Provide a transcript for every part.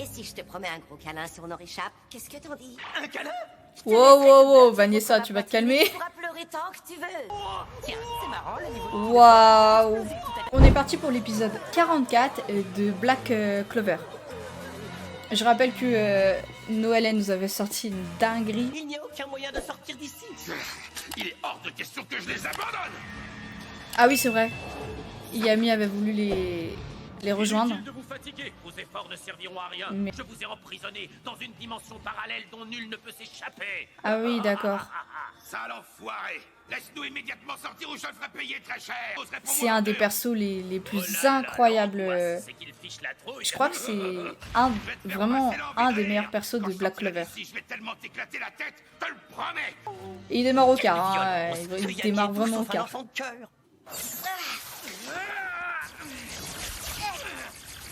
Et si je te promets un gros câlin si on en réchappe, qu'est-ce que t'en dis? Un câlin? Wow, Vanessa, tu vas te calmer. Tu pourras pleurer tant que tu veux. Tiens, c'est marrant le niveau. Waouh. On est parti pour l'épisode 44 de Black Clover. Je rappelle que Noël elle nous avait sorti une dinguerie. Il n'y a aucun moyen de sortir d'ici. Il est hors de question que je les abandonne. Ah oui, c'est vrai. Yami avait voulu les rejoindre. Inutile de vous fatiguer. Vos efforts ne serviront à rien. Mais- Je vous ai emprisonné dans une dimension parallèle dont nul ne peut s'échapper. Ah oui, d'accord. Sale enfoiré. Laisse-nous immédiatement sortir ou je le ferai payer très cher. Oserais pour C'est moi un des deux. persos les Oh plus là là, incroyables. l'angoisse, c'est qu'il fiche la trouille. Je crois que c'est vraiment un des meilleurs persos de Black Clover. Si je vais tellement t'éclater la tête, te le promets. Et il démarre au Quelle quart, hein, violence. il Rien démarre n'y est, vraiment au sauf un quart. enfant de cœur.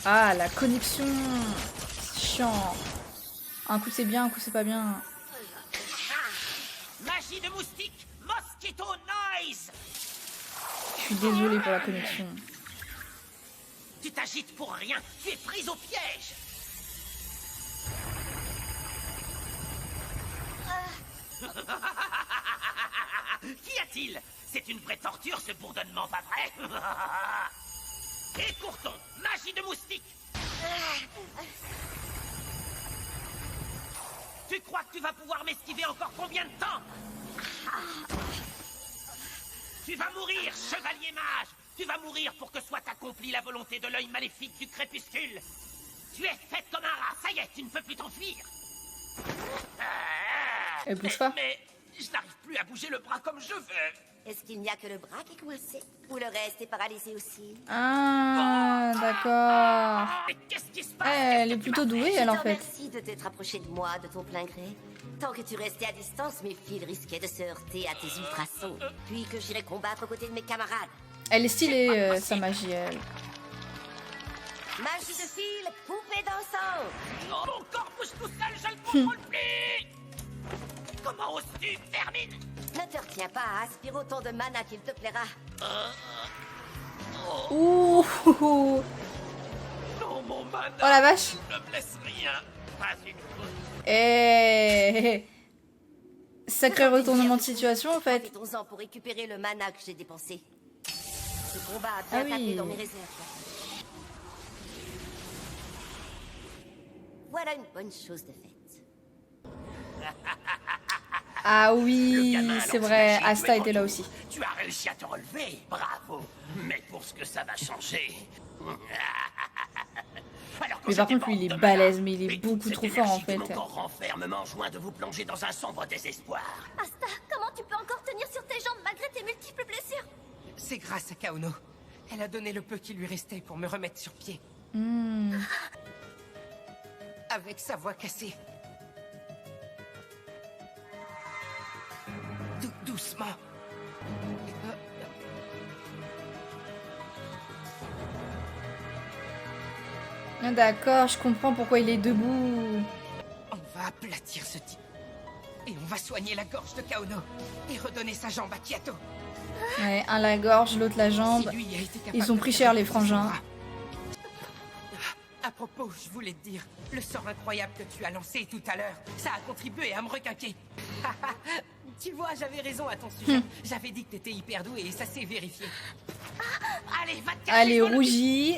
Ah, la connexion. C'est chiant. Un coup c'est bien, un coup c'est pas bien. Magie de moustique, mosquito noise. Je suis désolée pour la connexion. Tu t'agites pour rien. Tu es prise au piège. Qu'y a-t-il? C'est une vraie torture ce bourdonnement, pas vrai? Écourtons, magie de moustique. Tu crois que tu vas pouvoir m'esquiver encore combien de temps? Tu vas mourir, chevalier mage. Tu vas mourir pour que soit accomplie la volonté de l'œil maléfique du crépuscule. Tu es faite comme un rat, ça y est, tu ne peux plus t'enfuir. Elle bouge pas. Mais je n'arrive plus à bouger le bras comme je veux. Est-ce qu'il n'y a que le bras qui est coincé? Ou le reste est paralysé aussi? Ah, d'accord. Mais qu'est-ce qui se passe? Elle est plutôt douée, elle, en fait. Merci de t'être approché de moi de ton plein gré. Tant que tu restais à distance, mes fils risquaient de se heurter à tes ultrasons. Puis que j'irais combattre aux côtés de mes camarades. Elle est stylée, sa magie, elle. Magie de fil, poupée d'encens. Oh, mon corps bouge tout seul, je ne le contrôle plus. Comment oses-tu, vermine? Ne te retiens pas à aspirer autant de mana qu'il te plaira. Ouh. Oh Non, mon mana. la vache. Ne me laisse rien. Pas une goutte. Eh. Sacré retournement de situation, en fait. Profitons-en pour récupérer le mana que j'ai dépensé. Ce combat a Ah bien oui. tapé dans mes réserves. Voilà une bonne chose de faite. Ah Le oui, gamin c'est lance vrai. magie, Asta tu es était là retour. aussi. Tu as réussi à te relever, bravo. Mais pour ce que ça va changer. Alors, quand Mais par je contre, lui, il est déborde de balèze, mana, mais il est et beaucoup toute trop cette fort, en énergie que fait. Mon corps renferme m'enjoint de vous plonger dans un sombre désespoir. Asta, comment tu peux encore tenir sur tes jambes malgré tes multiples blessures? C'est grâce à Kaono. Elle a donné le peu qui lui restait pour me remettre sur pied. Hmm. Avec sa voix cassée. Doucement. Ah, d'accord, je comprends pourquoi il est debout. On va aplatir ce type. Et on va soigner la gorge de Kaono. Et redonner sa jambe à Kiato. Ouais, un la gorge, l'autre la jambe. Si lui a été capable Ils ont de pris faire cher, les reposer son frangins. bras. À propos, je voulais te dire, le sort incroyable que tu as lancé tout à l'heure, ça a contribué à me requinquer. Tu vois, j'avais raison à ton sujet. J'avais dit que t'étais hyper doué et ça s'est vérifié. Allez, va te cacher. Allez, je m'en occupe. rougi.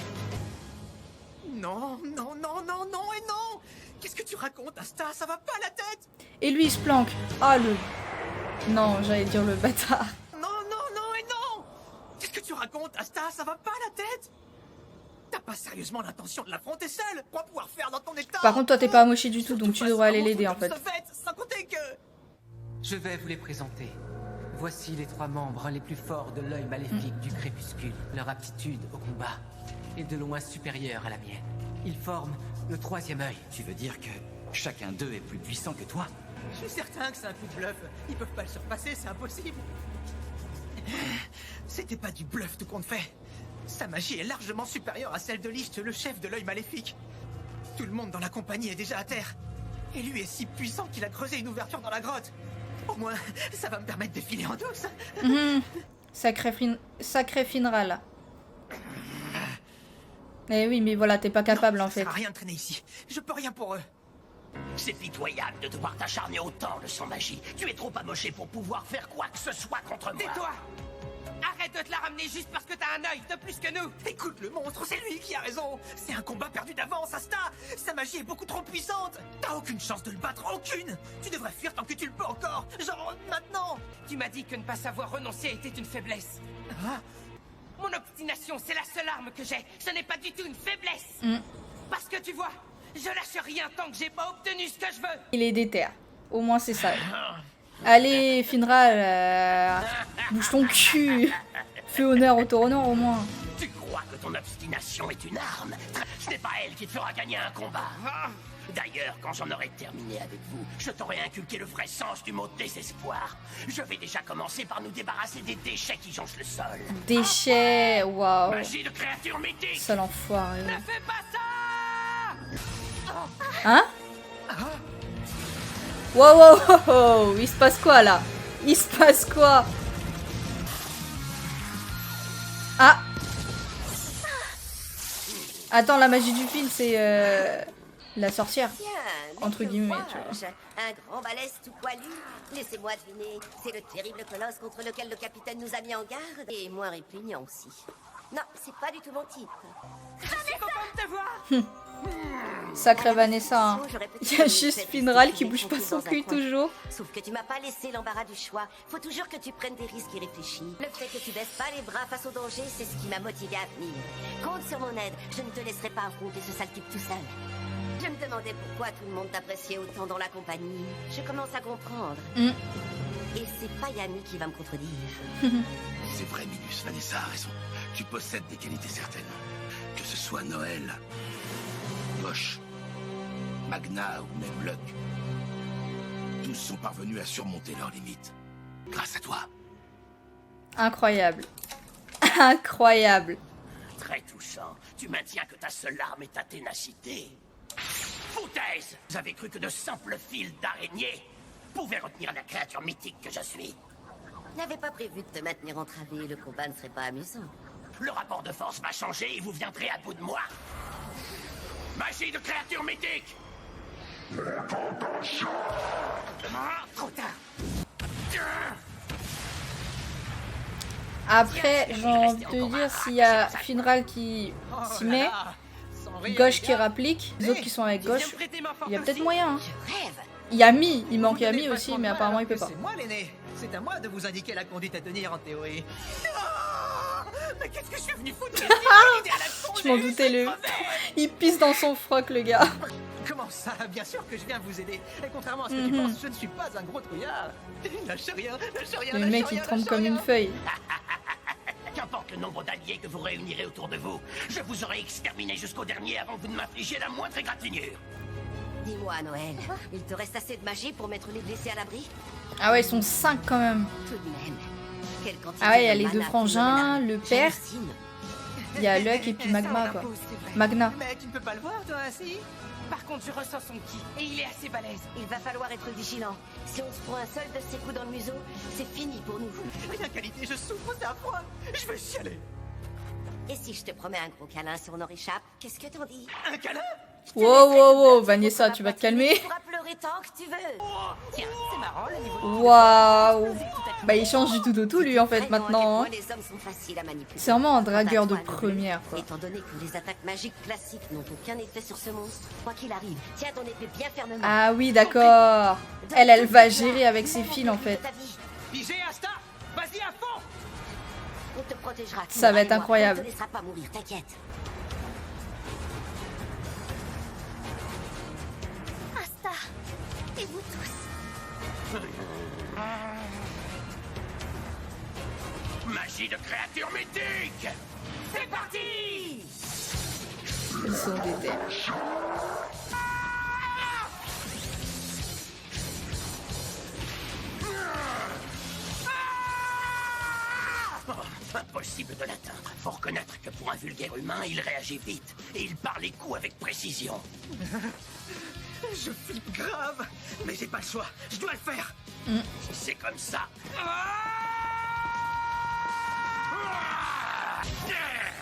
Non, non, non, non, non et non. Qu'est-ce que tu racontes, Asta? Ça va pas la tête. Et lui, il se planque. Ah, le... Non, j'allais dire le bâtard. Non, non, non et non. Qu'est-ce que tu racontes, Asta? Ça va pas la tête. T'as pas sérieusement l'intention de l'affronter seule? Quoi pouvoir faire dans ton état? Par contre, toi, t'es pas amoché du tout, donc tu Surtout devrais face à aller un l'aider, en monstre fait. comme ce sans compter que... Je vais vous les présenter. Voici les 3 membres les plus forts de l'œil maléfique du crépuscule. Leur aptitude au combat est de loin supérieure à la mienne. Ils forment le 3e œil. Tu veux dire que chacun d'eux est plus puissant que toi? Je suis certain que c'est un coup de bluff. Ils peuvent pas le surpasser, c'est impossible. C'était pas du bluff tout compte fait. Sa magie est largement supérieure à celle de Licht, le chef de l'œil maléfique. Tout le monde dans la compagnie est déjà à terre. Et lui est si puissant qu'il a creusé une ouverture dans la grotte. Au moins, ça va me permettre de filer en douce. Sacré Finral. Eh oui, mais voilà, t'es pas capable Non, en ça fait. sert à rien de traîner ici. Je peux rien pour eux. C'est pitoyable de devoir t'acharner autant de son magie. Tu es trop amoché pour pouvoir faire quoi que ce soit contre moi. Tais-toi! Arrête de te la ramener juste parce que t'as un œil de plus que nous. Écoute le monstre, c'est lui qui a raison. C'est un combat perdu d'avance, Asta. Sa magie est beaucoup trop puissante. T'as aucune chance de le battre, aucune. Tu devrais fuir tant que tu le peux encore. Genre maintenant. Tu m'as dit que ne pas savoir renoncer était une faiblesse. Hein? Mon obstination, c'est la seule arme que j'ai. Ce n'est pas du tout une faiblesse. Parce que tu vois, je lâche rien tant que j'ai pas obtenu ce que je veux. Il est déter. Au moins c'est ça. Allez, Finral, bouge ton cul. Fais honneur au tournant au moins. Tu crois que ton obstination est une arme? Ce n'est pas elle qui te fera gagner un combat. D'ailleurs, quand j'en aurai terminé avec vous, je t'aurai inculqué le vrai sens du mot désespoir. Je vais déjà commencer par nous débarrasser des déchets qui jonchent le sol. Déchets, waouh. Magie de créatures mythiques. Sale enfoiré. Ne fais pas ça! Hein? Wow, wow, wow, wow. Il se passe quoi là? Il se passe quoi? Ah! Attends, la magie du fil, c'est la sorcière. Tiens, Entre guillemets, tu vois. Un grand balèze tout poilu. Laissez-moi deviner, c'est le terrible colosse contre lequel le capitaine nous a mis en garde. Et moins répugnant aussi. Non, c'est pas du tout mon type. Je suis contente de te voir! Sacré Vanessa. Hein. Il y a juste Finral qui bouge pas son cul toujours. Sauf que tu m'as pas laissé l'embarras du choix. Faut toujours que tu prennes des risques irréfléchis. Le fait que tu baisses pas les bras face au danger, c'est ce qui m'a motivé à venir. Compte sur mon aide, je ne te laisserai pas affronter ce sale type tout seul. Je me demandais pourquoi tout le monde t'appréciait autant dans la compagnie. Je commence à comprendre. Et c'est pas Yami qui va me contredire. C'est vrai, Minus, Vanessa a raison. Tu possèdes des qualités certaines. Que ce soit Noël, Poche, Magna ou même Luck. Tous sont parvenus à surmonter leurs limites. Grâce à toi. Incroyable. Incroyable. Très touchant. Tu maintiens que ta seule arme est ta ténacité. Foutaise! Vous avez cru que de simples fils d'araignée pouvaient retenir la créature mythique que je suis. N'avais pas prévu de te maintenir entravé, le combat ne serait pas amusant. Le rapport de force va changer et vous viendrez à bout de moi. Magie de créature mythique! Trop tard! Après, j'ai envie de te dire, s'il y a Finral qui s'y met, gauche qui rapplique, les autres qui sont avec gauche, il y a peut-être moyen. Hein. Je rêve. Yami, il manque Yami aussi, mais apparemment il peut pas. C'est moi l'aîné. C'est à moi de vous indiquer la conduite à tenir en théorie. Ah, mais qu'est-ce que je suis venu foutre? Je m'en doutais, le. Il pisse dans son froc, le gars. Comment ça? Bien sûr que je viens vous aider. Et contrairement à ce que tu penses, je ne suis pas un gros trouillard. Lâche rien, lâche rien. Le mec, il tremble comme une feuille. Qu'importe le nombre d'alliés que vous réunirez autour de vous, je vous aurai exterminé jusqu'au dernier avant que vous ne m'infligiez la moindre égratignure. Dis-moi, Noël, il te reste assez de magie pour mettre les blessés à l'abri? Ah ouais, ils sont 5 quand même. Tout de même. Quelle quantité Ah ouais, il y a de les deux mana frangins, phénoménale. le père. J'hallucine. Il y a Luck et puis Magma, quoi. Magna. Mais tu ne peux pas le voir, toi, si? Par contre, je ressens son ki et il est assez balèze. Il va falloir être vigilant. Si on se prend un seul de ses coups dans le museau, c'est fini pour nous. Rien qualité, je souffre, c'est affreux. Je veux chialer. Et si je te promets un gros câlin si on en réchappe, qu'est-ce que t'en dis? Un câlin? Wow, wow, wow, Vanessa, tu vas te calmer. Tu pourras pleurer tant que tu veux. Tiens, c'est marrant le niveau. Waouh. Bah, il change du tout au tout, lui, en fait, Vraiment, maintenant. à Hein. quel point les hommes sont faciles à manipuler. C'est vraiment un dragueur de Toi, Noël, première, quoi. Étant donné que les attaques magiques classiques n'ont aucun effet sur ce monstre, quoi qu'il arrive, tiens ton épée bien fermement. Ah oui, d'accord. Elle va gérer avec ses fils, en fait. Pigé, Asta! Vas-y à fond! On te protégera. Ça va être Crois-moi, incroyable. On te laissera pas mourir, t'inquiète. Asta. Et vous tous. Magie de créature mythique! C'est parti! Ils sont déter. Impossible de l'atteindre. Faut reconnaître que pour un vulgaire humain, il réagit vite. Et il part les coups avec précision. Je flippe grave. Mais j'ai pas le choix. Je dois le faire. C'est comme ça.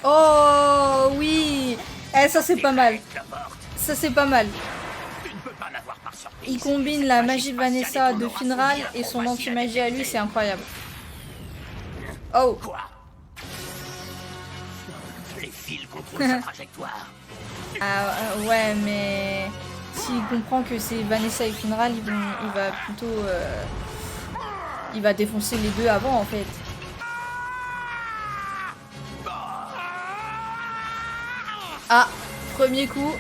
Oh oui. Eh, ça c'est pas mal. La porte. Ça c'est pas mal. Tu ne peux pas m'avoir par surprise. Il combine la magie de Vanessa de Finral et son anti-magie à lui, c'est incroyable. Oh. Quoi? Les fils contrôlent sa trajectoire. Ah ouais, mais s'il comprend que c'est Vanessa et Finral, il va plutôt... il va défoncer les deux avant en fait. Ah, premier coup.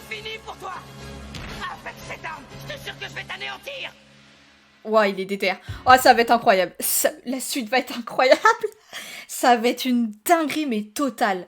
Fini pour toi. Avec cette arme, je te jure que je vais t'anéantir. Ouah, il est déter. Oh, ça va être incroyable. La suite va être incroyable. Ça va être une dinguerie, mais totale.